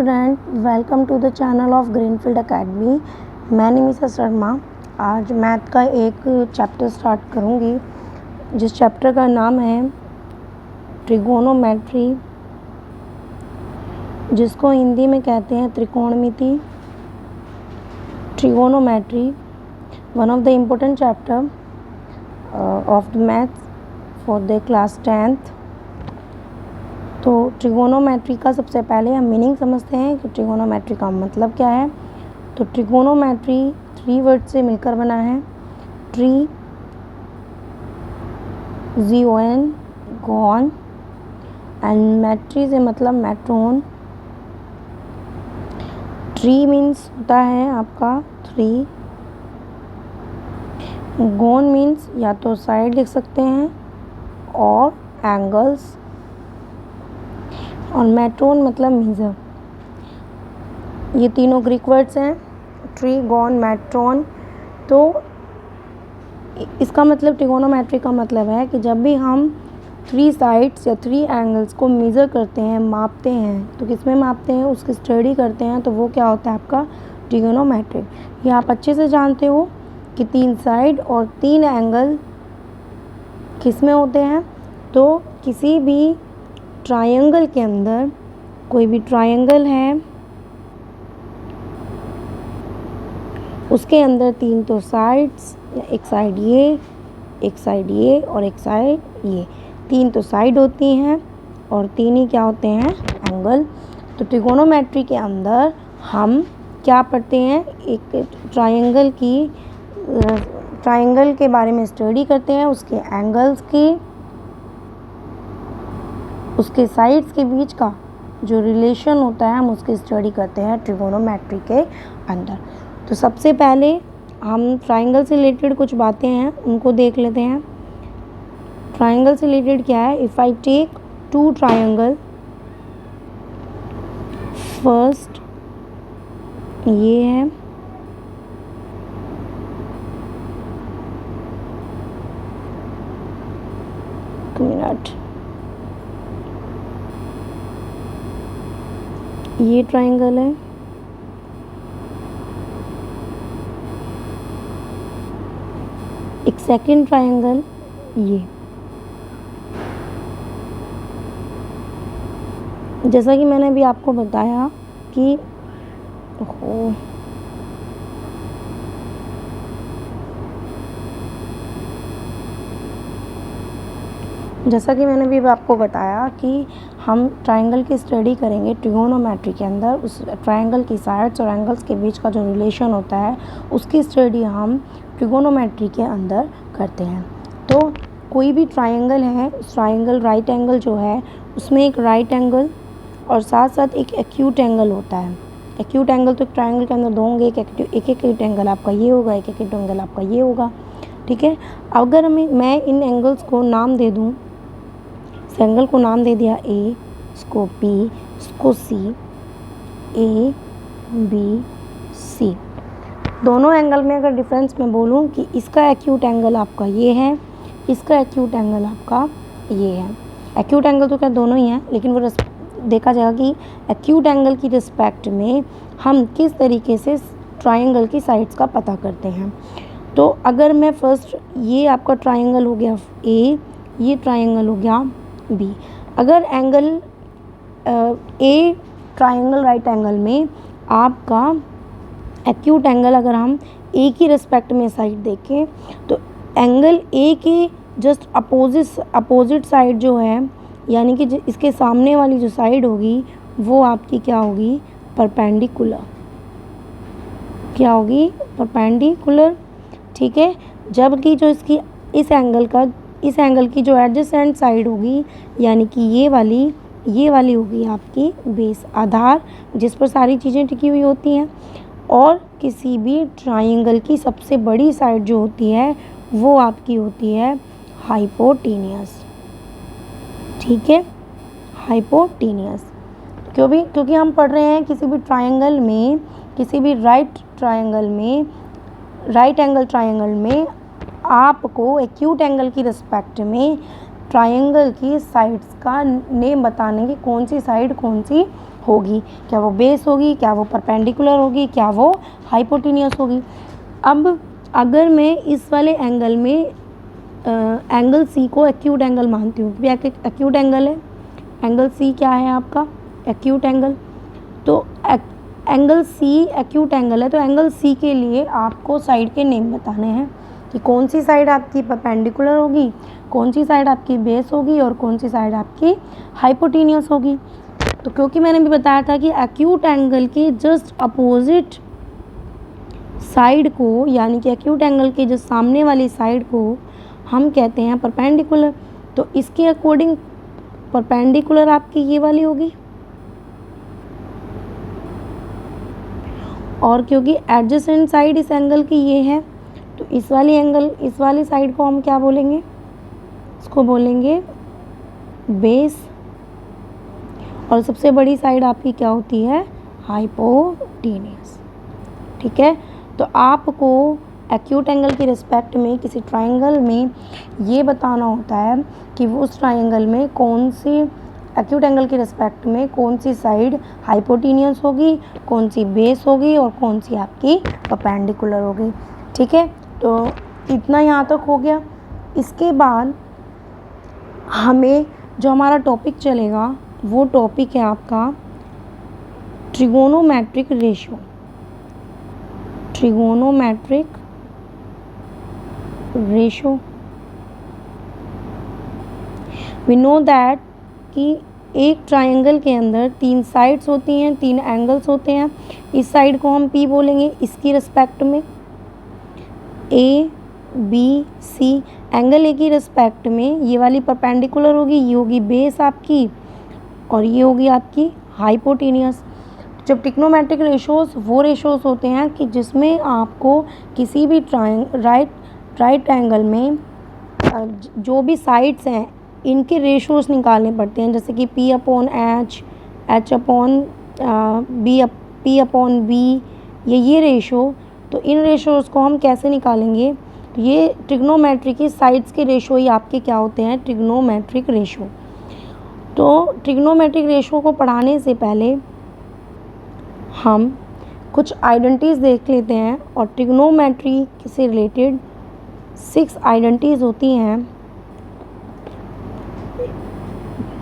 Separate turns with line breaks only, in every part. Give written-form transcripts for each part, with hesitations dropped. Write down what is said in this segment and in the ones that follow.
Student, welcome to the channel of Greenfield academy. मैं निमिषा शर्मा आज math का एक चैप्टर स्टार्ट करूंगी जिस चैप्टर का नाम है ट्रिगोनोमेट्री, जिसको हिंदी में कहते हैं त्रिकोणमिति। Trigonometry one of the important chapter of the maths for the class 10th। तो ट्रिगोनोमेट्री का सबसे पहले हम मीनिंग समझते हैं कि ट्रिगोनोमेट्री का मतलब क्या है। तो ट्रिगोनोमेट्री 3 वर्ड से मिलकर बना है। ट्री, GON, गॉन, एंड मैट्री से मतलब मैट्रोन। ट्री मीन्स होता है आपका 3, गॉन मीन्स या तो साइड लिख सकते हैं और एंगल्स, और मैट्रोन मतलब मीज़र। ये तीनों ग्रीक वर्ड्स हैं, ट्री, गॉन, मैट्रोन। तो इसका मतलब ट्रिगोनोमेट्री का मतलब है कि जब भी हम 3 साइड्स या 3 एंगल्स को मेज़र करते हैं, मापते हैं, तो किस में मापते हैं, उसकी स्टडी करते हैं, तो वो क्या होता है आपका ट्रिगोनोमेट्री। ये आप अच्छे से जानते हो कि 3 साइड और 3 एंगल किस में होते हैं। तो किसी भी ट्रायंगल के अंदर, कोई भी ट्रायंगल है उसके अंदर 3 तो साइड्स, एक साइड ये, एक साइड ये और एक साइड ये, 3 तो साइड होती हैं और 3 ही क्या होते हैं, एंगल। तो ट्रिगोनोमेट्री के अंदर हम क्या पढ़ते हैं, एक ट्रायंगल के बारे में स्टडी करते हैं, उसके एंगल्स की, उसके साइड्स के बीच का जो रिलेशन होता है हम उसकी स्टडी करते हैं ट्रिगोनोमेट्री के अंदर। तो सबसे पहले हम ट्रायंगल से रिलेटेड कुछ बातें हैं उनको देख लेते हैं। ट्रायंगल से रिलेटेड क्या है, if I take 2 triangle, first ये है, मिनट, ये ट्रायंगल है, एक सेकंड ट्रायंगल ये। जैसा कि मैंने अभी आपको बताया कि हम ट्रायंगल की स्टडी करेंगे ट्रिगोनोमेट्री के अंदर। उस ट्रायंगल की साइड्स और एंगल्स के बीच का जो रिलेशन होता है उसकी स्टडी हम ट्रिगोनोमेट्री के अंदर करते हैं। तो कोई भी ट्रायंगल है, उस ट्रायंगल राइट एंगल जो है उसमें एक राइट एंगल और साथ साथ एक एक्यूट एंगल होता है। एक्यूट एंगल तो ट्रायंगल के अंदर 2 होंगे, एक एक्यूट एंगल आपका ये होगा, एक एक्यूट एंगल आपका ये होगा, ठीक है। अगर मैं इन एंगल्स को नाम दे दूँ, इस एंगल को नाम दे दिया A, इसको B, इसको C, A, B, C। दोनों एंगल में अगर डिफरेंस मैं बोलूँ कि इसका एक्यूट एंगल आपका ये है, इसका एक्यूट एंगल आपका ये है। एक्यूट एंगल तो क्या दोनों ही हैं, लेकिन वो देखा जाएगा कि एक्यूट एंगल की रिस्पेक्ट में हम किस तरीके से ट्रायंगल की साइड्स का पता करते हैं। तो अगर मैं फर्स्ट, ये आपका ट्रायंगल हो गया A, ये ट्रायंगल हो गया B। अगर angle A triangle right angle में आपका एक्यूट एंगल अगर हम A की रिस्पेक्ट में साइड देखें तो एंगल A के जस्ट अपोजिट साइड जो है, यानी कि इसके सामने वाली जो साइड होगी वो आपकी क्या होगी, परपेंडिकुलर। क्या होगी, परपेंडिकुलर, ठीक है। जबकि जो इसकी इस एंगल की जो एडजेसेंट साइड होगी, यानी कि ये वाली होगी आपकी बेस, आधार, जिस पर सारी चीज़ें टिकी हुई होती हैं। और किसी भी ट्रायंगल की सबसे बड़ी साइड जो होती है वो आपकी होती है हाइपोटेनियस, ठीक है, हाइपोटेनियस। क्योंकि हम पढ़ रहे हैं किसी भी ट्रायंगल में, किसी भी राइट एंगल ट्रायंगल में आपको एक्यूट एंगल की रिस्पेक्ट में ट्रायंगल की साइड्स का नेम बताने की कौन सी साइड कौन सी होगी, क्या वो बेस होगी, क्या वो परपेंडिकुलर होगी, क्या वो हाइपोटेनियस होगी। अब अगर मैं इस वाले एंगल में एंगल सी को एक्यूट एंगल मानती हूँ, क्योंकि एक्यूट एंगल है, एंगल सी क्या है आपका एक्यूट एंगल, तो एंगल सी एक्यूट एंगल है, तो एंगल सी के लिए आपको साइड के नेम बताने हैं कि कौन सी साइड आपकी परपेंडिकुलर होगी, कौन सी साइड आपकी बेस होगी और कौन सी साइड आपकी हाइपोटेनियस होगी। तो क्योंकि मैंने भी बताया था कि एक्यूट एंगल के जस्ट अपोजिट साइड को, यानी कि एक्यूट एंगल के जो सामने वाली साइड को हम कहते हैं परपेंडिकुलर, तो इसके अकॉर्डिंग परपेंडिकुलर आपकी ये वाली होगी, और क्योंकि एडजेसेंट साइड इस एंगल की ये है, तो इस वाली साइड को हम क्या बोलेंगे, इसको बोलेंगे बेस, और सबसे बड़ी साइड आपकी क्या होती है, हाइपोटेनियस। ठीक है, तो आपको एक्यूट एंगल की रिस्पेक्ट में किसी ट्राइंगल में ये बताना होता है कि वो उस ट्राइंगल में कौन सी, एक्यूट एंगल की रिस्पेक्ट में कौन सी साइड हाइपोटेनियस होगी, कौन सी बेस होगी और कौन सी आपकी परपेंडिकुलर होगी। ठीक है, तो इतना यहाँ तक हो गया। इसके बाद हमें जो हमारा टॉपिक चलेगा वो टॉपिक है आपका trigonometric ratio. Trigonometric ratio, we know that कि एक ट्राइंगल के अंदर 3 साइड्स होती हैं, 3 एंगल्स होते हैं। इस साइड को हम P बोलेंगे, इसकी रिस्पेक्ट में A B C, angle A की रिस्पेक्ट में ये वाली परपेंडिकुलर होगी, ये होगी बेस आपकी और ये होगी आपकी हाइपोटेनियस। जब ट्रिग्नोमेट्रिक रेशोज़ वो रेशोज़ होते हैं कि जिसमें आपको किसी भी राइट एंगल में जो भी साइड्स हैं इनके रेशोज़ निकालने पड़ते हैं, जैसे कि P/H, P/B, ये रेशो। तो इन रेशोज़ को हम कैसे निकालेंगे, ये ट्रिग्नोमेट्री की साइड्स के रेशो ही आपके क्या होते हैं, ट्रिग्नोमेट्रिक रेशो। तो ट्रिग्नोमेट्रिक रेशो को पढ़ाने से पहले हम कुछ आइडेंटिटीज़ देख लेते हैं, और ट्रिग्नोमेट्री से रिलेटेड 6 आइडेंटिटीज़ होती हैं,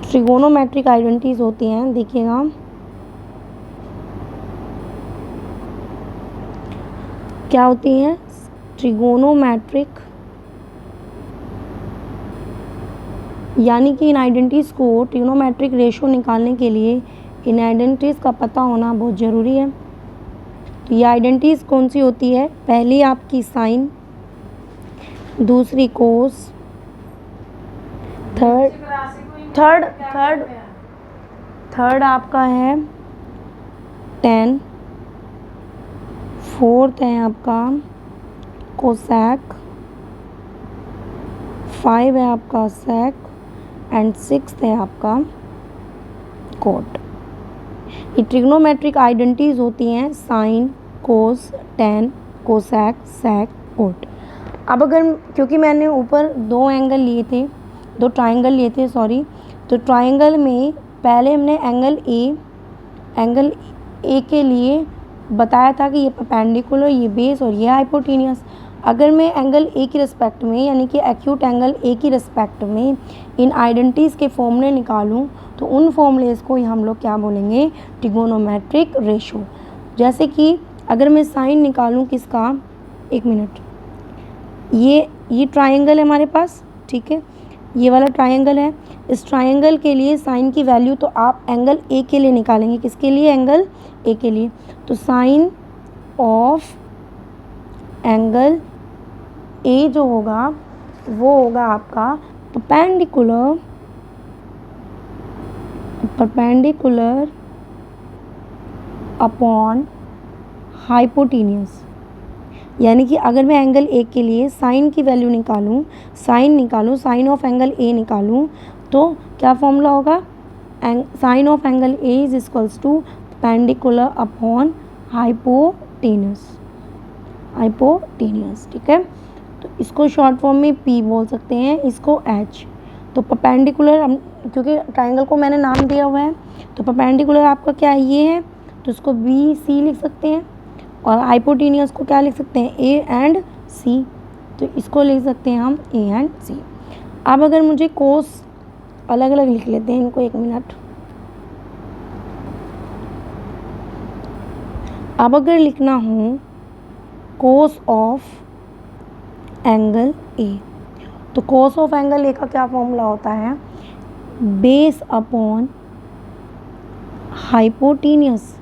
ट्रिगोनोमेट्रिक आइडेंटिटीज़ होती हैं। देखिएगा, क्या होती हैं ट्रिगोनोमेट्रिक, यानी कि इन आइडेंटिटीज़ को, ट्रिगोनोमेट्रिक रेशो निकालने के लिए इन आइडेंटिटीज़ का पता होना बहुत ज़रूरी है। तो ये आइडेंटिटीज़ कौन सी होती है, पहली आपकी साइन, दूसरी कोस, थर्ड आपका है टेन, फोर्थ है आपका कोसैक, 5 है आपका सेक एंड 6 है आपका कोट। ये ट्रिग्नोमेट्रिक आइडेंटिटीज़ होती हैं साइन, कोस, टेन, कोसैक, सेक, कोट। अब अगर, क्योंकि मैंने ऊपर 2 ट्राइंगल लिए थे सॉरी, तो ट्राइंगल में पहले हमने एंगल ए के लिए बताया था कि ये परपेंडिकुलर, ये बेस और ये हाइपोटेनियस। अगर मैं एंगल ए की रिस्पेक्ट में, यानी कि एक्यूट एंगल ए की रिस्पेक्ट में इन आइडेंटिटीज़ के फॉर्मूले निकालूं, तो उन फॉर्मूलेस को हम लोग क्या बोलेंगे, ट्रिगोनोमेट्रिक रेशो। जैसे कि अगर मैं साइन निकालूं किसका, एक मिनट, ये ट्राइंगल है हमारे पास, ठीक है, ये वाला ट्राइंगल है। इस ट्राइंगल के लिए साइन की वैल्यू तो आप एंगल ए के लिए निकालेंगे, किसके लिए, एंगल ए के लिए। तो साइन ऑफ एंगल ए जो होगा वो होगा आपका परपेंडिकुलर अपॉन हाइपोटेनियस। यानी कि अगर मैं एंगल ए के लिए साइन की वैल्यू निकालूं, साइन ऑफ एंगल ए निकालूं, तो क्या फॉर्मूला होगा, sine of angle A is equals to perpendicular upon hypotenuse. ठीक है, तो इसको शॉर्ट फॉर्म में P बोल सकते हैं, इसको H। तो परपेंडिकुलर क्योंकि ट्राइंगल को मैंने नाम दिया हुआ है, तो परपेंडिकुलर आपका क्या है, ये है, तो इसको बी सी लिख सकते हैं। और हाइपोटेनियस को क्या लिख सकते हैं, ए एंड सी, तो इसको लिख सकते हैं हम ए एंड सी। अब अगर मुझे कोस अलग अलग लिख लेते हैं इनको, 1 मिनट। अब अगर लिखना हो कोस ऑफ एंगल ए, तो कोस ऑफ एंगल ए का क्या फॉर्मूला होता है, base upon hypotenuse,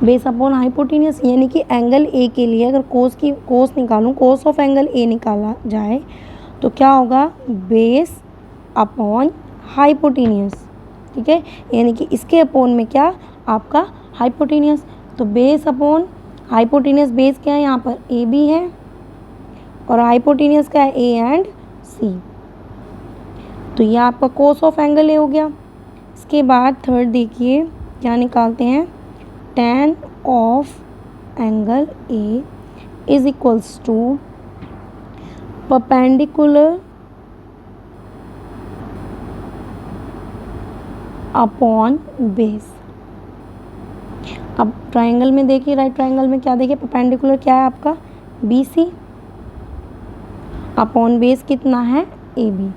base upon hypotenuse, यानी कि एंगल ए के लिए अगर कोस निकालूं, कोस ऑफ एंगल ए निकाला जाए तो क्या होगा, बेस अपॉन हाइपोटेनियस। ठीक है, यानी कि इसके अपॉन में क्या, आपका हाइपोटेनियस। तो बेस अपॉन हाइपोटेनियस, बेस क्या है यहाँ पर, ए बी है, और हाइपोटेनियस क्या है, ए एंड सी। तो ये आपका कोस ऑफ एंगल ए हो गया। इसके बाद थर्ड देखिए क्या निकालते हैं, tan of angle A is equals to perpendicular upon base. अब ट्राइंगल में देखिए, राइट ट्राइंगल में क्या देखिए, परपेंडिकुलर क्या है आपका, बी सी, अपॉन बेस कितना है, ए बी।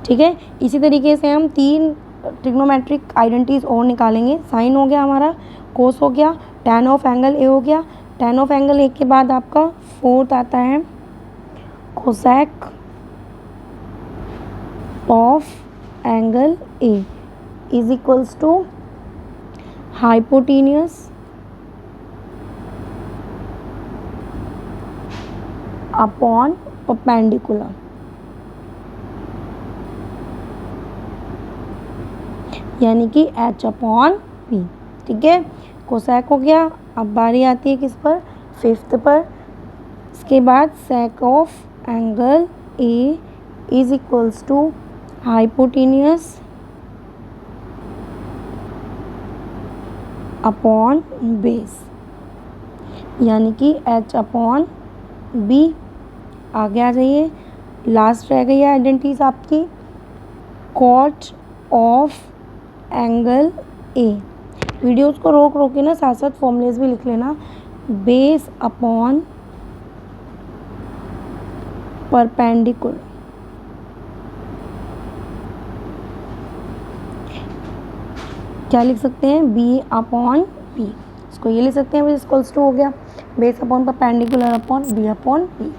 ठीक है, इसी तरीके से हम 3 ट्रिग्नोमेट्रिक आइडेंटिटीज और निकालेंगे। साइन हो गया हमारा, कोस हो गया, tan ऑफ एंगल ए हो गया। tan ऑफ एंगल ए के बाद आपका फोर्थ आता है cosec of angle A is equals to hypotenuse upon perpendicular. यानी कि h अपॉन p। ठीक है, कोसेक हो गया। अब बारी आती है किस पर, फिफ्थ पर। इसके बाद sec of angle A is equals to hypotenuse upon base, यानी कि h अपॉन b। आगे आ जाइए, लास्ट रह गई है आइडेंटिटीज आपकी, cot of angle A. Videos को रोक रोक के ना साथ साथ फॉर्मूलेस भी लिख लेना, बेस अपॉन परपेंडिकुलर। क्या लिख सकते हैं, बी अपॉन पी। इसको ये लिख सकते हैं, इक्वल्स टू हो गया base upon perpendicular upon B upon P.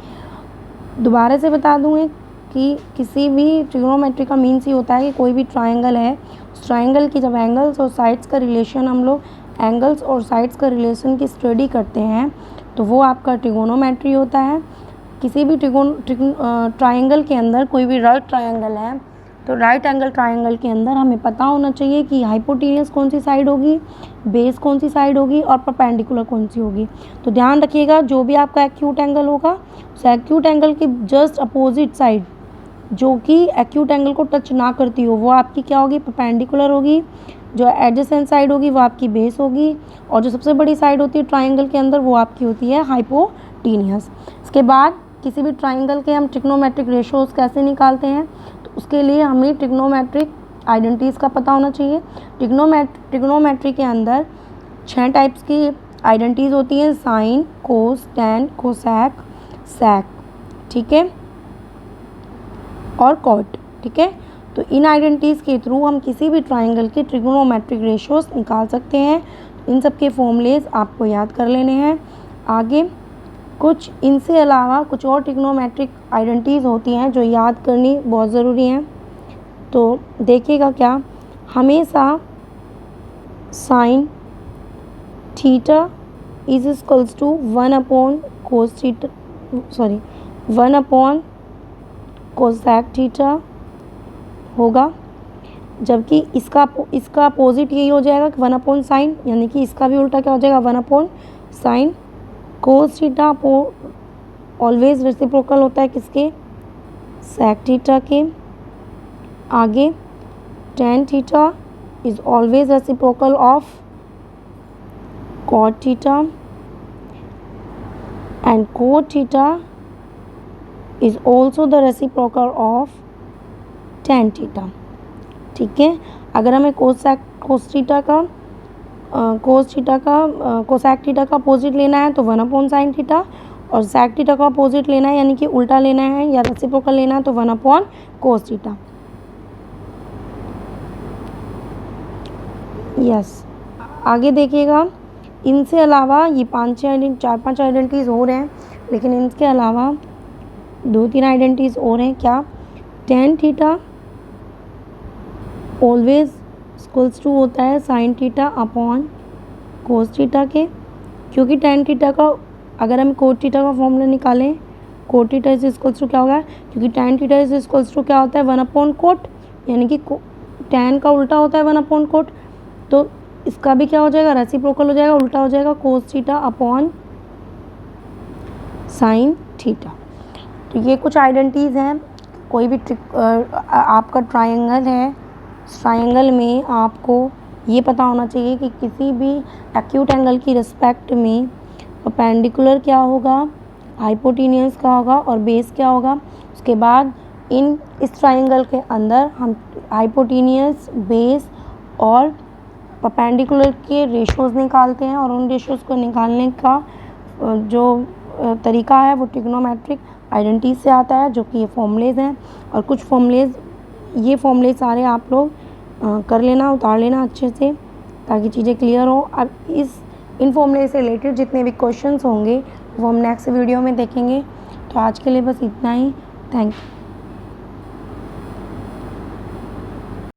दोबारा से बता दूँ कि किसी भी ट्रिग्नोमेट्री का मीन्स ही होता है कि कोई भी ट्राइंगल है, उस ट्राइंगल की जब एंगल्स और साइड्स का रिलेशन, हम लोग एंगल्स और साइड्स का रिलेशन की स्टडी करते हैं, तो वो आपका ट्रिगोनोमेट्री होता है। किसी भी ट्राइंगल के अंदर कोई भी राइट ट्राइंगल है, तो राइट एंगल ट्राइंगल के अंदर हमें पता होना चाहिए कि हाइपोटेनियस कौन सी साइड होगी, बेस कौन सी साइड होगी और परपेंडिकुलर कौन सी होगी। तो ध्यान रखिएगा, जो भी आपका एक्यूट एंगल होगा, उस एक्यूट एंगल की जस्ट अपोजिट साइड जो कि एक्यूट एंगल को टच ना करती हो, वो आपकी क्या होगी, परपेंडिकुलर होगी। जो एडजेसेंट साइड होगी वो आपकी बेस होगी, और जो सबसे बड़ी साइड होती है ट्राइंगल के अंदर वो आपकी होती है हाइपोटेनियस। इसके बाद किसी भी ट्राइंगल के हम ट्रिग्नोमेट्रिक रेशियोज कैसे निकालते हैं, तो उसके लिए हमें ट्रिग्नोमेट्रिक आइडेंटिटीज़ का पता होना चाहिए। ट्रिग्नोमेट्री के अंदर 6 टाइप्स की आइडेंटिटीज़ होती हैं, साइन, कोस, टैन, कोसेक, सेक, ठीक है, और कॉट। ठीक है, तो इन आइडेंटिटीज़ के थ्रू हम किसी भी ट्राइंगल के ट्रिग्नोमेट्रिक रेशियोज निकाल सकते हैं। इन सब के फॉर्मूलेज आपको याद कर लेने हैं। आगे कुछ इनसे अलावा कुछ और ट्रिग्नोमेट्रिक आइडेंटिटीज़ होती हैं जो याद करनी बहुत ज़रूरी हैं। तो देखिएगा, क्या हमेशा sine theta is equals to 1 upon cos theta, 1 upon cosec theta होगा, जबकि इसका अपोजिट यही हो जाएगा कि 1 अपॉन साइन, यानी कि इसका भी उल्टा क्या हो जाएगा, 1 upon sine. Cos theta always reciprocal होता है किसके, सेक थीटा के। आगे tan theta is always reciprocal of cot theta, and cot theta is also the reciprocal of tan theta. ठीक है, अगर हमें कोसेक थीटा का अपोजिट लेना है तो 1/sin थीटा, और sec थीटा का अपोजिट लेना है यानी कि उल्टा लेना है या रेसिप्रोकल लेना है तो 1/cos थीटा। यस, आगे देखिएगा, इनसे अलावा ये 4-5 आइडेंटिटीज़ और हैं, लेकिन इनके अलावा 2-3 आइडेंटिटीज़ और हैं। क्या? tan theta always equals to होता है sin theta upon cos theta के, क्योंकि tan थीटा का अगर हम cot थीटा का फॉर्मूला निकालें, cot theta is equals to क्या होगा, क्योंकि tan theta is equals to क्या होता है 1/cot, यानी कि tan का उल्टा होता है 1/cot, तो इसका भी क्या हो जाएगा, रेसिप्रोकल हो जाएगा, उल्टा हो जाएगा cos theta upon sin theta. तो ये कुछ आइडेंटिटीज़ हैं। कोई भी आपका ट्रायंगल है, ट्रायंगल में आपको ये पता होना चाहिए कि किसी भी एक्यूट एंगल की रिस्पेक्ट में परपेंडिकुलर क्या होगा, हाइपोटेन्यूस क्या होगा और बेस क्या होगा। उसके बाद इस ट्रायंगल के अंदर हम हाइपोटेन्यूस, बेस और परपेंडिकुलर के रेशोज़ निकालते हैं, और उन रेशोज़ को निकालने का जो तरीका है वो ट्रिग्नोमेट्रिक आइडेंटिटीज से आता है, जो कि ये फॉर्मूलेज हैं। और कुछ फॉर्मूलेज, ये फॉर्मूलेज सारे आप लोग कर लेना, उतार लेना अच्छे से, ताकि चीज़ें क्लियर हो। अब इन फॉर्मूले से रिलेटेड जितने भी क्वेश्चंस होंगे वो हम नेक्स्ट वीडियो में देखेंगे। तो आज के लिए बस इतना ही। Thank you.